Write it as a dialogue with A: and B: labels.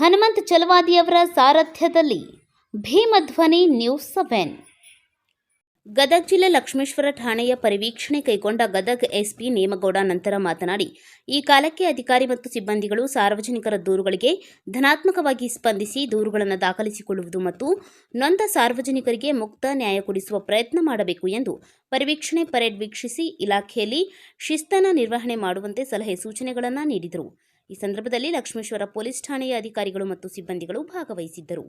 A: Hanumanth ಚಲವಾದಿಯವರ ಸಾರಥ್ಯದಲ್ಲಿ ಭೀಮಧ್ವನಿ news 7. Gadag ಜಿಲ್ಲೆ ಲಕ್ಷ್ಮೇಶ್ವರ ಠಾಣೆಯ ಪರಿವೀಕ್ಷಣೆ ಕೈಗೊಂಡ ಗದಗ ಎಸ್ಪಿ ನೇಮಗೌಡ ನಂತರ ಮಾತನಾಡಿ, ಈ ಕಾಲಕ್ಕೆ ಅಧಿಕಾರಿ ಮತ್ತು ಸಿಬ್ಬಂದಿಗಳು ಸಾರ್ವಜನಿಕರ ದೂರುಗಳಿಗೆ ಧನಾತ್ಮಕವಾಗಿ ಸ್ಪಂದಿಸಿ ದೂರುಗಳನ್ನು ದಾಖಲಿಸಿಕೊಳ್ಳುವುದು ಮತ್ತು ನೊಂದ ಸಾರ್ವಜನಿಕರಿಗೆ ಮುಕ್ತ ನ್ಯಾಯ ಕೊಡಿಸುವ ಪ್ರಯತ್ನ ಮಾಡಬೇಕು ಎಂದು ಪರಿವೀಕ್ಷಣೆ ಪರೇಡ್ ವೀಕ್ಷಿಸಿ ಇಲಾಖೆಯಲ್ಲಿ ಶಿಸ್ತನ್ನು ನಿರ್ವಹಣೆ ಮಾಡುವಂತೆ ಸಲಹೆ ಸೂಚನೆಗಳನ್ನು ನೀಡಿದರು. ಈ ಸಂದರ್ಭದಲ್ಲಿ ಲಕ್ಷ್ಮೇಶ್ವರ ಪೊಲೀಸ್ ಠಾಣೆಯ ಅಧಿಕಾರಿಗಳು ಮತ್ತು ಸಿಬ್ಬಂದಿಗಳು ಭಾಗವಹಿಸಿದ್ದರು.